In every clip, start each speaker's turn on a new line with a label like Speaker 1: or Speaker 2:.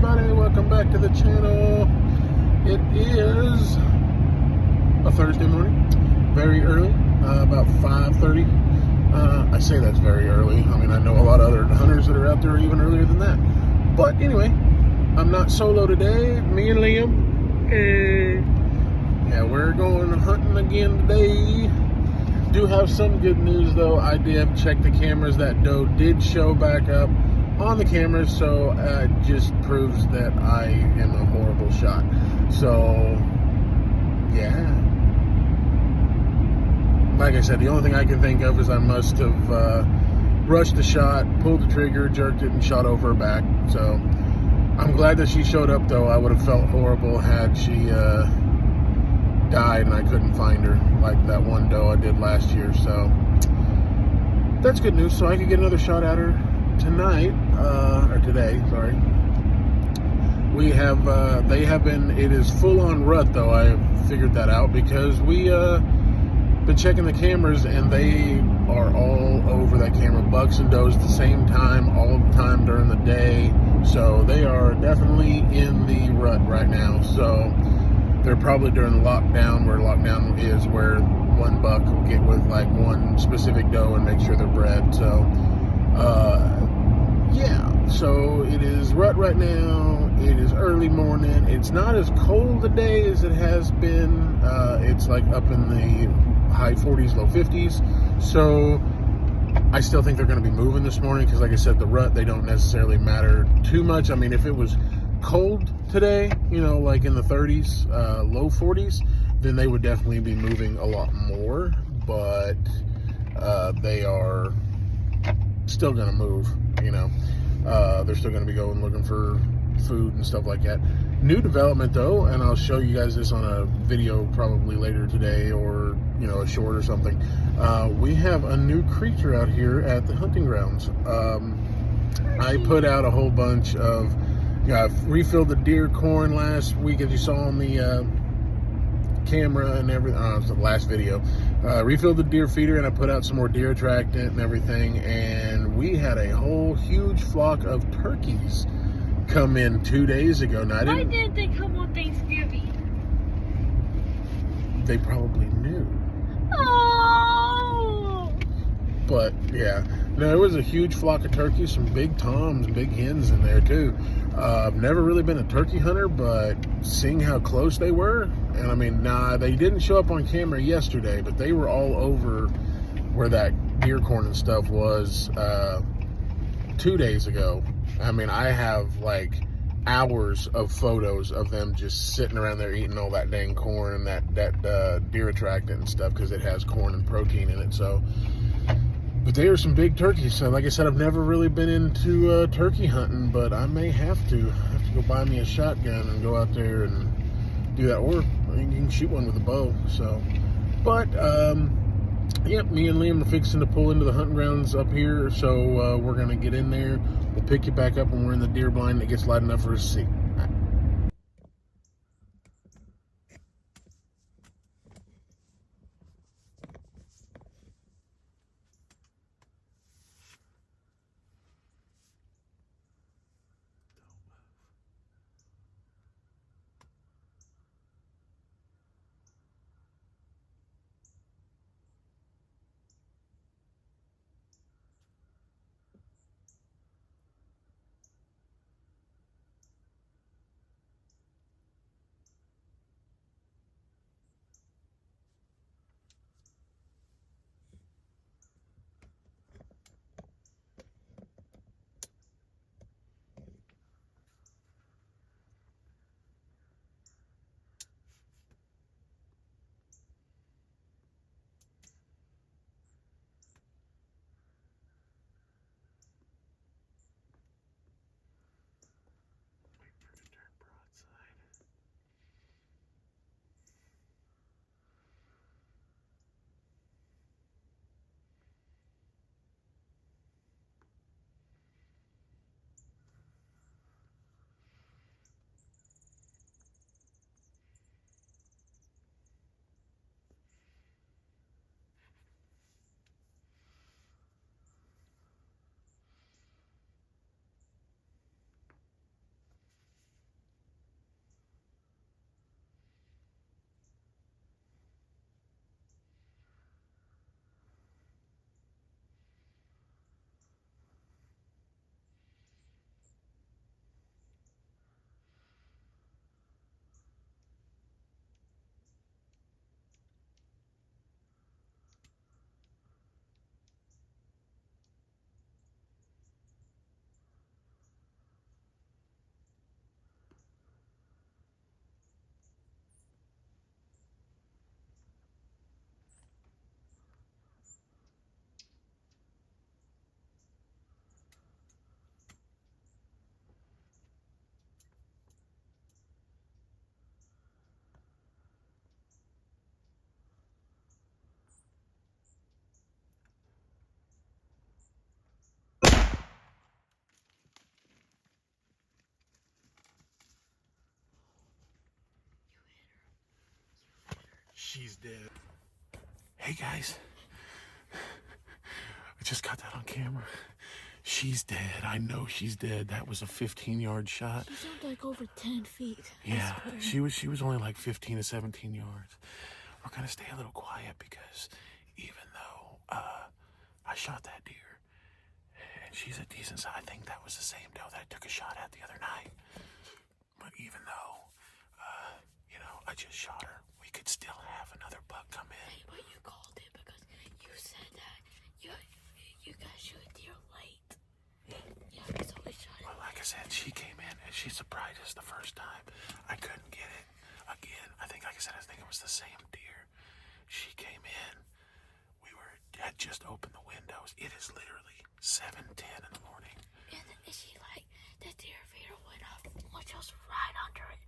Speaker 1: everybody, welcome back to the channel. It is a Thursday morning, very early, about 5:30. I say that's very early. I mean, I know a lot of other hunters that are out there even earlier than that. But anyway, I'm not solo today. Me and Liam. Yeah, we're going hunting again today. Do have some good news though. I did check the cameras. That doe did show back up on the cameras, so it just proves that I am a horrible shot. So yeah, like I said, the only thing I can think of is I must have rushed the shot, pulled the trigger, jerked it, and shot over her back. So I'm glad that she showed up though. I would have felt horrible had she died and I couldn't find her, like that one doe I did last year. So that's good news. So I could get another shot at her tonight, or today, sorry. We have, they have been, it is full on rut though. I figured that out because we been checking the cameras and they are all over that camera. Bucks and does at the same time, all the time during the day. So they are definitely in the rut right now. So they're probably during lockdown, where lockdown is, where one buck will get with like one specific doe and make sure they're bred. So yeah, so it is rut right now. It is early morning. It's not as cold today as it has been. It's like up in the high 40s, low 50s. So I still think they're going to be moving this morning because, like I said, the rut, they don't necessarily matter too much. I mean, if it was cold today, you know, like in the 30s, low 40s, then they would definitely be moving a lot more. But they are still going to move, you know. They're still going to be going looking for food and stuff like that. New development though, and I'll show you guys this on a video probably later today, or you know, a short or something. We have a new creature out here at the hunting grounds. I put out a whole bunch of, I've refilled the deer corn last week, as you saw on the camera and everything. It was the last video. Refilled the deer feeder, and I put out some more deer attractant and everything, and we had a whole huge flock of turkeys come in 2 days ago. Now,
Speaker 2: Why did they come on Thanksgiving?
Speaker 1: They probably knew.
Speaker 2: Oh!
Speaker 1: But yeah, no, it was a huge flock of turkeys, some big toms, big hens in there too. I've never really been a turkey hunter, but seeing how close they were, and I mean, nah, they didn't show up on camera yesterday, but they were all over where that deer corn and stuff was 2 days ago. I mean, I have like hours of photos of them just sitting around there eating all that dang corn and that deer attractant and stuff, because it has corn and protein in it. So, but they are some big turkeys. So like I said, I've never really been into turkey hunting, but I may have to go buy me a shotgun and go out there and do that, or you can shoot one with a bow. So, but yep, me and Liam are fixing to pull into the hunting grounds up here, so we're going to get in there. We'll pick you back up when we're in the deer blind that gets light enough for us to see. She's dead. Hey guys, I just got that on camera. She's dead. I know she's dead. That was a 15-yard shot.
Speaker 2: She jumped like over 10 feet.
Speaker 1: Yeah, she was only like 15 to 17 yards. We're gonna stay a little quiet because even though I shot that deer and she's a decent size, I think that was the same doe that I took a shot at the other night. But even though I just shot her, we could still have another buck come in.
Speaker 2: Hey, but you called it because you said that you guys shoot deer late. Yeah, so we shot it.
Speaker 1: Well, like I said, she came in and she surprised us the first time. I couldn't get it. Again, I think it was the same deer. She came in. Had just opened the windows. It is literally 7:10 in the morning.
Speaker 2: And then the deer feeder went off, which was right under it.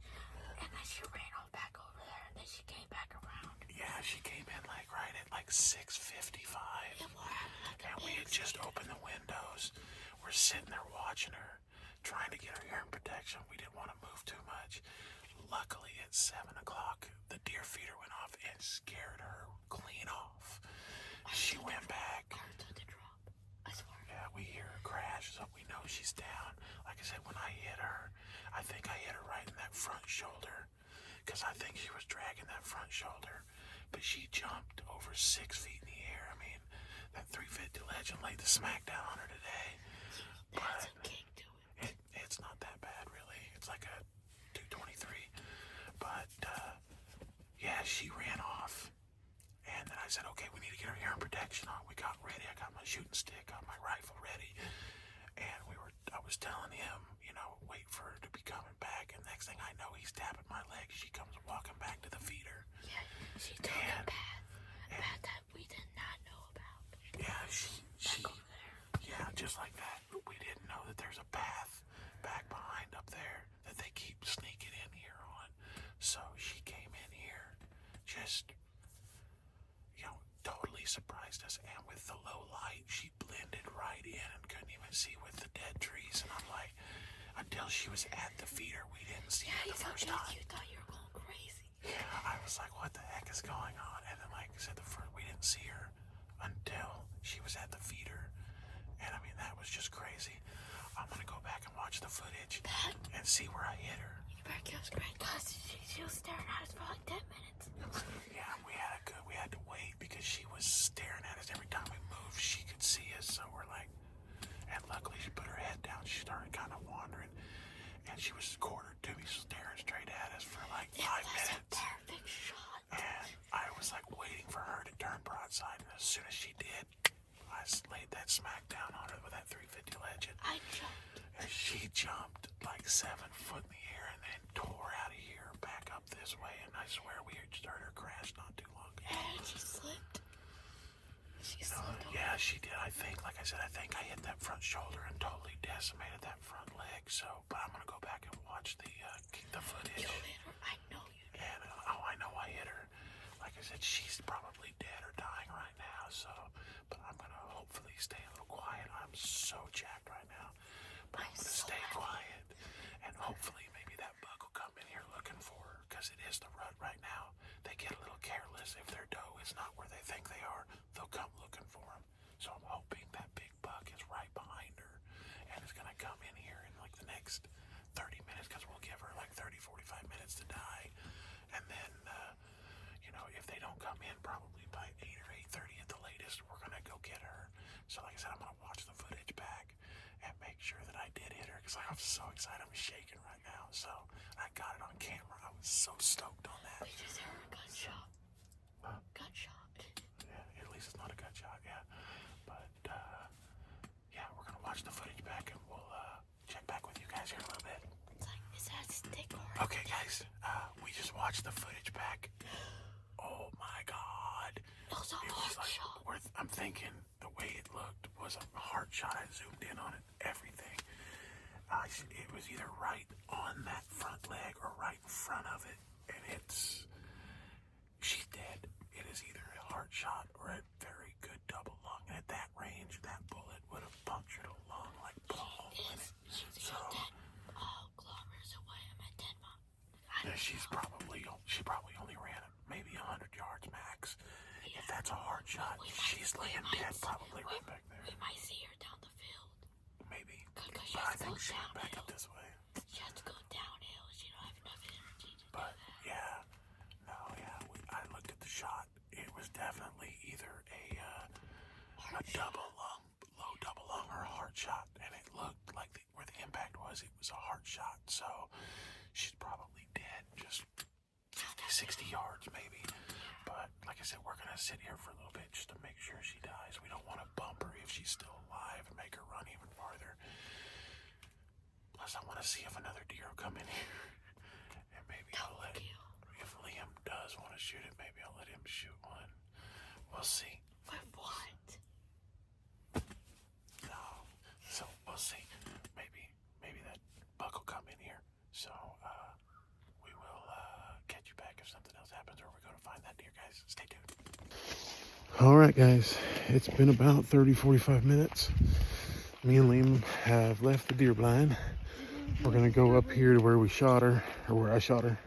Speaker 2: And then she ran on back over there, and then she came back around.
Speaker 1: Yeah, she came in right at 6:55. And we had just opened the windows. We're sitting there watching her, trying to get her hearing protection. We didn't want to move too much. Luckily, at 7 o'clock, the deer feeder went off and scared her clean off. She went back.
Speaker 2: I heard the drop. I swear.
Speaker 1: Yeah, we hear her crash, so we know she's down. Like I said, when I hit her, I think I hit her right in that front shoulder, because I think she was dragging that front shoulder. But she jumped over 6 feet in the air. I mean, that 350 legend laid the smack down on her today.
Speaker 2: That's a kick to it.
Speaker 1: It's not that bad, really. It's like a 223. But, yeah, she ran off. And then I said, okay, we need to get our hearing protection on. We got ready. I got my shooting stick, got my rifle ready. And I was telling him, wait for her to be coming back. And next thing I know, he's tapping my leg. She comes walking back to the feeder.
Speaker 2: Yeah, she took a path that we did not know about.
Speaker 1: Yeah, she yeah, just like that. We didn't know that there's a path back behind up there that they keep sneaking in here on. So she came in here, just totally surprised us, and with the low light, she blended right in and couldn't even see with the dead trees. And I'm like, until she was at the feeder, we didn't see her the first time.
Speaker 2: You thought you were going crazy.
Speaker 1: Yeah, I was like, what the heck is going on? And then, like I said, we didn't see her until she was at the feeder. And I mean, that was just crazy. I'm gonna go back and watch the footage and see where I hit her.
Speaker 2: You better give us great, because she was staring at us for like 10 minutes.
Speaker 1: Yeah, we had to wait because she was staring at us every time we moved. She could see us, so we're like, and luckily she put her head down. She started kind of wandering, and she was quartered to me, staring straight at us for like 5 minutes.
Speaker 2: It was a perfect shot.
Speaker 1: And I was like waiting for her to turn broadside, and as soon as she did, I laid that smack down on her with that 350 legend.
Speaker 2: I jumped.
Speaker 1: And she jumped like 7 foot in the air and then tore out of here back up this way. And I swear we had heard her crash not too long ago.
Speaker 2: And she slipped. She slipped.
Speaker 1: Yeah, she did. I think I hit that front shoulder and totally decimated that front leg. So, but I'm gonna go back and watch the footage.
Speaker 2: You hit her. I know you did.
Speaker 1: And I know I hit her. Like I said, she's probably dead or dying right now. So, but I'm gonna hopefully stay a little quiet. I'm so jacked right now, but I'm gonna stay quiet, and hopefully maybe that buck will come in here looking for her, because it is the rut right now. They get a little careless. If their doe is not where they think they are, they'll come looking for them. So I'm hoping that big buck is right behind her and is gonna come in here in like the next 30 minutes, because we'll give her like 30-45 minutes to die. And then if they don't come in probably by 8 or 8:30 at the latest, we're gonna go get her. So like I said, I'm gonna watch the footage back and make sure that I did hit her, because I'm so excited. I'm shaking right now. So I got it on camera. I was so stoked on that.
Speaker 2: We just heard a gunshot.
Speaker 1: Huh?
Speaker 2: Gunshot.
Speaker 1: Yeah, at least it's not a gunshot, yeah. But yeah, we're gonna watch the footage back, and we'll check back with you guys here in a little bit.
Speaker 2: It's like, is that a stick or?
Speaker 1: Okay, guys, we just watched the footage back. Oh my God!
Speaker 2: It was a heart shot.
Speaker 1: I'm thinking the way it looked was a heart shot. I zoomed in on it, everything. It was either right on that front leg or right in front of it, and she's dead. It is either a heart shot or a very good double lung. And at that range, that bullet would have punctured a lung like Paul.
Speaker 2: She's 10 kilometers away. I'm at 10 miles.
Speaker 1: Yeah, she probably only ran maybe 100 yards max. If that's a hard shot, she's laying dead probably right back there.
Speaker 2: We might see her down the field.
Speaker 1: Maybe.
Speaker 2: But
Speaker 1: I think she went back up this way.
Speaker 2: She has to go downhill. She don't have enough energy to
Speaker 1: But yeah, no, yeah. I looked at the shot. It was definitely either a low double lung, or a hard shot, and it looked like where the impact was, it was a hard shot. So she's probably dead, just 50, 60 yards maybe. But like I said, we're gonna sit here for a little bit just to make sure she dies. We don't want to bump her if she's still alive and make her run even farther. Plus, I want to see if another deer will come in here, and maybe I'll let. If Liam does want to shoot it, maybe I'll let him shoot one. We'll see.
Speaker 2: But what?
Speaker 1: No, so we'll see. Maybe that buck will come in here. So we will catch you back if something else happens, or we're going to find that deer, guys. Stay tuned. All right, guys. It's been about 30-45 minutes. Me and Liam have left the deer blind. We're going to go up here to where we shot her, or where I shot her,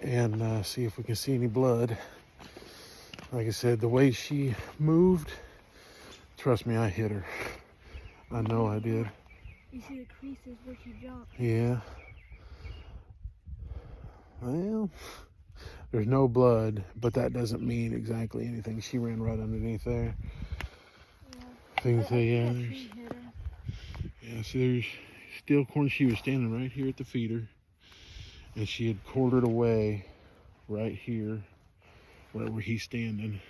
Speaker 1: and see if we can see any blood. Like I said, the way she moved, trust me, I hit her. I know I did.
Speaker 2: You see the creases where she jumped.
Speaker 1: Yeah. Well, there's no blood, but that doesn't mean exactly anything. She ran right underneath there.
Speaker 2: Yeah.
Speaker 1: Things say, yeah, there's... Yeah, see, there's still corn. She was standing right here at the feeder, and she had quartered away right here, right where he's standing.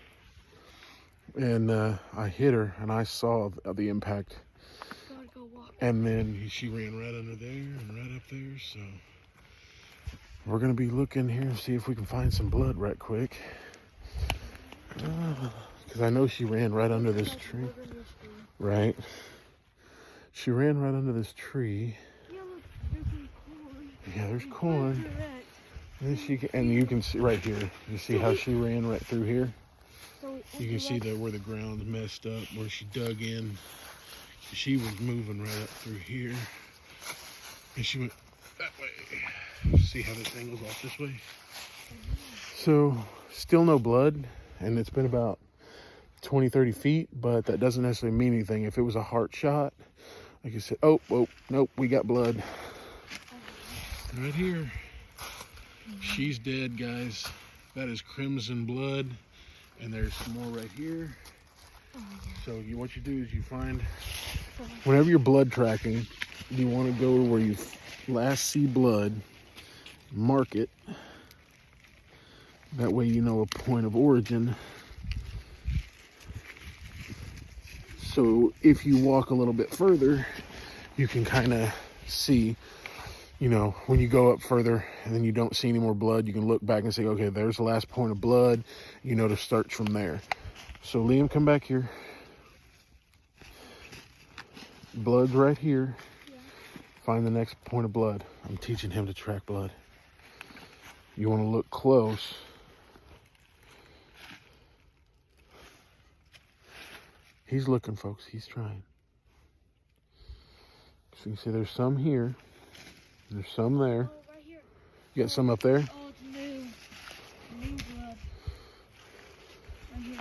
Speaker 1: And I hit her, and I saw the impact. And then she ran right under there and right up there. So we're gonna be looking here and see if we can find some blood right quick. Because I know she ran right under this tree. Right. She ran right under this tree.
Speaker 2: Yeah, look, there's some corn.
Speaker 1: Yeah, there's corn. And you can see right here. You see how she ran right through here? You can see where the ground's messed up, where she dug in. She was moving right up through here. And she went that way. See how this angles off this way? So, still no blood. And it's been about 20-30 feet, but that doesn't necessarily mean anything. If it was a heart shot, like I said, oh, nope, we got blood. Right here. She's dead, guys. That is crimson blood. And there's some more right here. So what you do is you find, whenever you're blood tracking, you want to go to where you last see blood, mark it. That way you know a point of origin. So if you walk a little bit further, you can kind of see, you know, when you go up further and then you don't see any more blood, you can look back and say, okay, there's the last point of blood, you know, to start from there. So Liam, come back here. Blood's right here. Yeah. Find the next point of blood. I'm teaching him to track blood. You want to look close. He's looking, folks. He's trying. So you can see there's some here. There's some there.
Speaker 2: Oh, right here.
Speaker 1: You got some up there?
Speaker 2: Oh, it's new blood. Right here.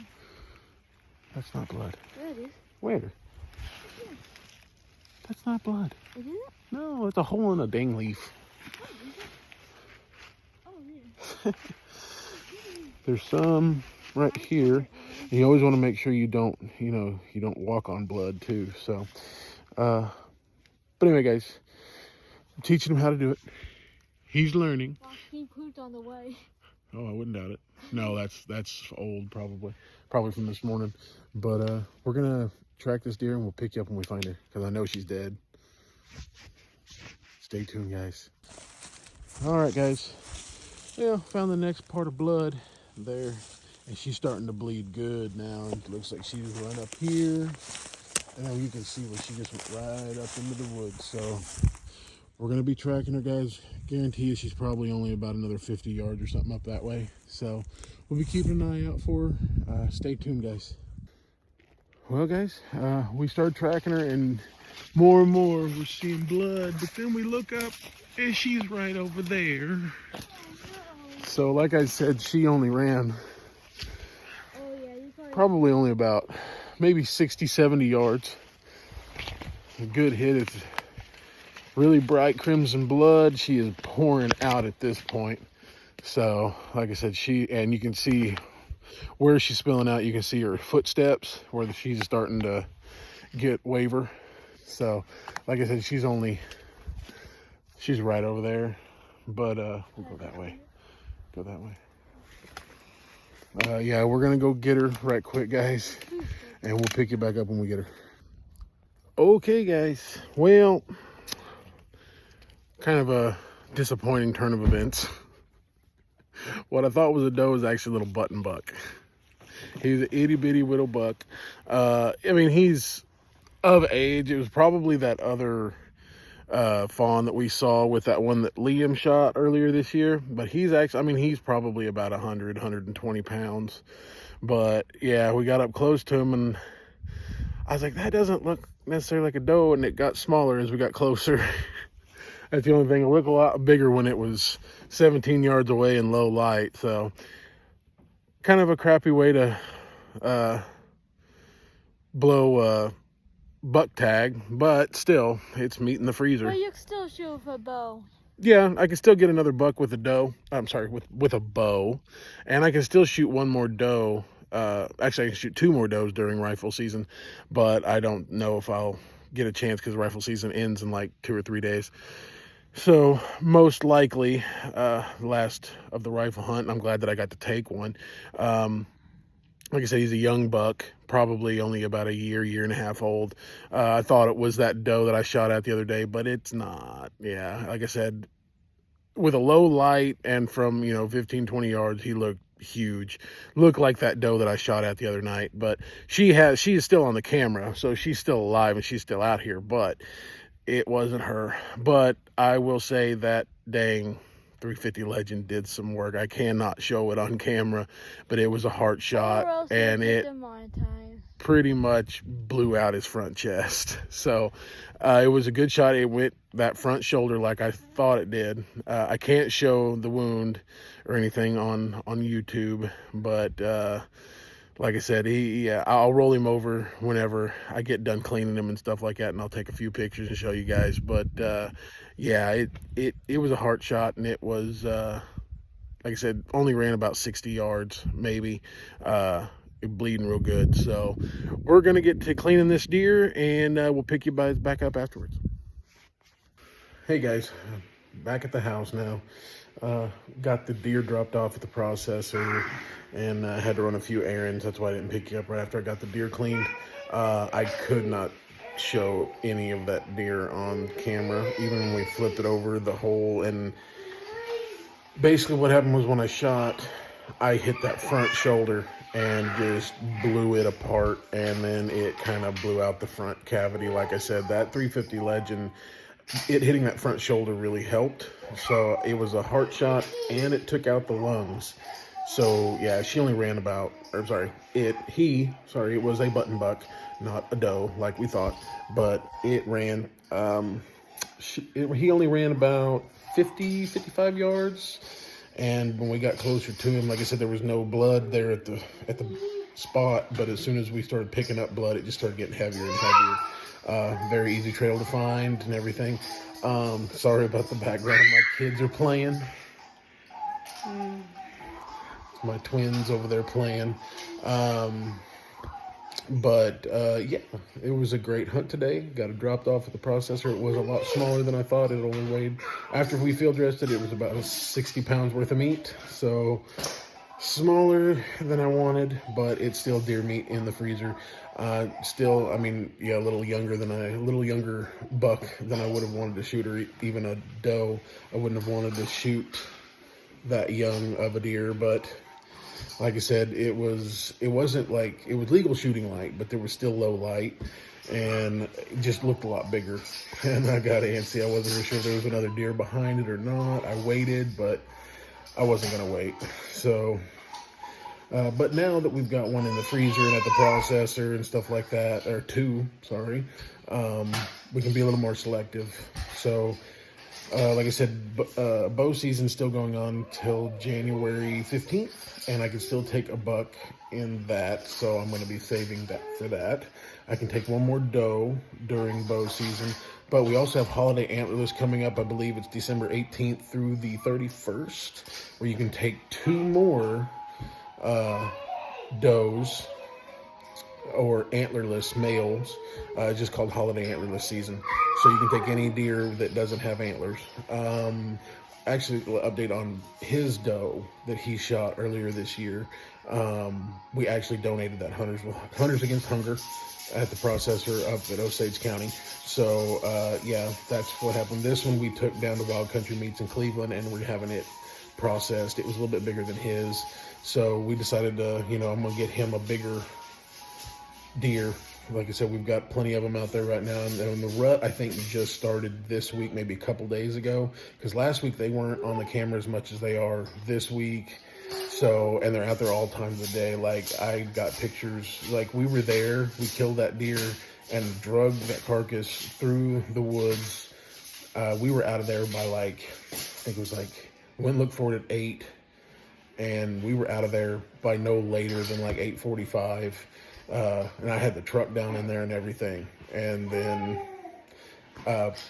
Speaker 1: That's not blood.
Speaker 2: Yeah, it is.
Speaker 1: Where?
Speaker 2: Yeah.
Speaker 1: That's not blood.
Speaker 2: Is it?
Speaker 1: No, it's a hole in a dang leaf.
Speaker 2: Oh, is it? Oh, yeah.
Speaker 1: There's some right here. And you always want to make sure you don't, you know, you don't walk on blood too. So, but anyway, guys, I'm teaching him how to do it. He's learning.
Speaker 2: Well, he pooped on the way.
Speaker 1: Oh, I wouldn't doubt it. No, that's old, probably from this morning. But we're gonna track this deer and we'll pick you up when we find her, because I know she's dead. Stay tuned, guys. All right, guys. Yeah, found the next part of blood there, and she's starting to bleed good now. It looks like she's right up here, and then you can see where she just went right up into the woods. So we're gonna be tracking her, guys. Guarantee you she's probably only about another 50 yards or something up that way. So we'll be keeping an eye out for her. Stay tuned, guys. Well, guys, we started tracking her, and more we're seeing blood, but then we look up and she's right over there. So like I said, she only ran probably only about maybe 60, 70 yards. A good hit. It's really bright crimson blood. She is pouring out at this point. So, like I said, and you can see where she's spilling out. You can see her footsteps where she's starting to get waver. So, like I said, she's right over there. But we'll go that way. Go that way. Yeah, we're gonna go get her right quick, guys, and we'll pick you back up when we get her. Okay, guys. Well, kind of a disappointing turn of events. What I thought was a doe is actually a little button buck. He's an itty bitty little buck. I mean, he's of age. It was probably that other fawn that we saw with that one that Liam shot earlier this year, but he's actually, I mean, he's probably about 120 pounds. But yeah, we got up close to him and I was like, that doesn't look necessarily like a doe, and it got smaller as we got closer. That's the only thing. It looked a lot bigger when it was 17 yards away in low light. So kind of a crappy way to blow buck tag, but still, it's meat in the freezer.
Speaker 2: But you can still shoot with a bow.
Speaker 1: Yeah, I can still get another buck with a doe. I'm sorry, with a bow, and I can still shoot one more doe. Actually, I can shoot 2 more does during rifle season, but I don't know if I'll get a chance because rifle season ends in like 2 or 3 days. So most likely, last of the rifle hunt. I'm glad that I got to take one. Like I said, he's a young buck, probably only about a year and a half old. I thought it was that doe that I shot at the other day, but it's not. Yeah, like I said, with a low light and from, 15, 20 yards, he looked huge. Looked like that doe that I shot at the other night. But she is still on the camera, so she's still alive and she's still out here, but it wasn't her. But I will say that dang 350 Legend did some work. I cannot show it on camera, but it was a heart shot, and it pretty much blew out his front chest. So it was a good shot. It went that front shoulder like I thought it did. I can't show the wound or anything on YouTube, but like I said, I'll roll him over whenever I get done cleaning him and stuff like that, and I'll take a few pictures and show you guys. But yeah, it was a heart shot, and it was like I said, only ran about 60 yards maybe. Bleeding real good. So we're gonna get to cleaning this deer, and we'll pick you guys back up afterwards. Hey guys, back at the house now. Got the deer dropped off at the processor, and had to run a few errands. That's why I didn't pick you up right after I got the deer cleaned. I could not show any of that deer on camera, even when we flipped it over the hole. And basically what happened was when I shot, I hit that front shoulder and just blew it apart, and then it kind of blew out the front cavity. Like I said, that 350 Legend, it hitting that front shoulder really helped. So it was a heart shot, and it took out the lungs. So yeah, she only ran about, it was a button buck, not a doe like we thought, but it ran, he only ran about 50, 55 yards. And when we got closer to him, like I said, there was no blood there at the spot, but as soon as we started picking up blood, it just started getting heavier and heavier. Very easy trail to find and everything. Sorry about the background. My kids are playing. My twins over there playing. Yeah, it was a great hunt today. Got it dropped off at the processor. It was a lot smaller than I thought. It only weighed, after we field dressed it, it was about 60 pounds worth of meat. So smaller than I wanted, but it's still deer meat in the freezer. Still, I mean, yeah, a little younger buck than I would have wanted to shoot, or even a doe. I wouldn't have wanted to shoot that young of a deer, but like I said, it wasn't like, it was legal shooting light, but there was still low light, and it just looked a lot bigger. And I got antsy. I wasn't really sure if there was another deer behind it or not. I waited, but I wasn't going to wait. So, but now that we've got one in the freezer and at the processor and stuff like that, or 2, sorry, we can be a little more selective. So Like I said, bow season's still going on till January 15th, and I can still take a buck in that, so I'm going to be saving that for that. I can take one more doe during bow season, but we also have holiday antlerless coming up. I believe it's December 18th through the 31st, where you can take 2 more does or antlerless males. It's just called holiday antlerless season, so you can take any deer that doesn't have antlers. Actually, update on his doe that he shot earlier this year. We actually donated that Hunters Against Hunger at the processor up at Osage County. So yeah, that's what happened. This one we took down to Wild Country Meats in Cleveland, and we're having it processed. It was a little bit bigger than his, so we decided to, you know, I'm gonna get him a bigger deer. Like I said, we've got plenty of them out there right now, and the rut I think just started this week, maybe a couple days ago, because last week they weren't on the camera as much as they are this week. So, and they're out there all times of the day. Like, I got pictures, like we were there, we killed that deer and drugged that carcass through the woods. We were out of there by like, I think it was like, went and looked for it at 8, and we were out of there by no later than like 8:45. And I had the truck down in there and everything. And then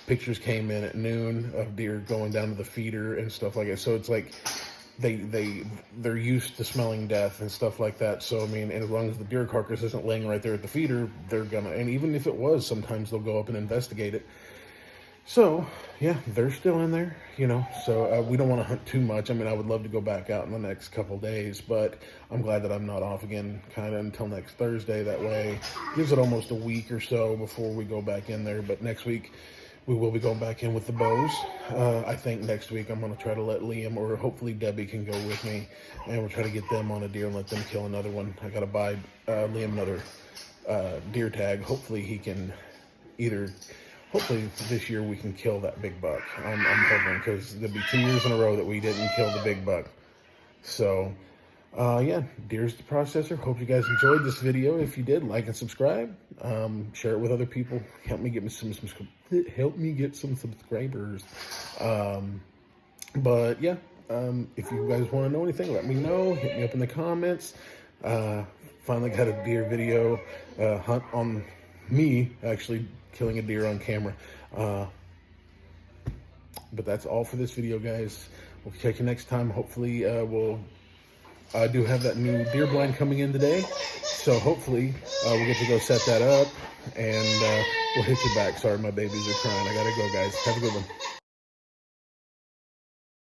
Speaker 1: pictures came in at noon of deer going down to the feeder and stuff like that. So it's like they're used to smelling death and stuff like that. So I mean, and as long as the deer carcass isn't laying right there at the feeder, they're gonna, and even if it was, sometimes they'll go up and investigate it. So yeah, they're still in there, you know, so we don't want to hunt too much. I mean, I would love to go back out in the next couple days, but I'm glad that I'm not off again kind of until next Thursday. That way gives it almost a week or so before we go back in there. But next week we will be going back in with the bows. I think next week I'm going to try to let Liam, or hopefully Debbie, can go with me, and we'll try to get them on a deer and let them kill another one. I got to buy Liam another deer tag. Hopefully he can hopefully this year we can kill that big buck. I'm hoping, because there'll be 2 years in a row that we didn't kill the big buck. So yeah, deer's the processor. Hope you guys enjoyed this video. If you did, like and subscribe. Share it with other people. Help me get some subscribers. But yeah, if you guys want to know anything, let me know. Hit me up in the comments. Finally got a deer video hunt on me actually killing a deer on camera. But that's all for this video, guys. We'll check you next time. Hopefully I do have that new deer blind coming in today, so hopefully we'll get to go set that up, and we'll hit you back. Sorry, my babies are crying. I gotta go, guys. Have a good one.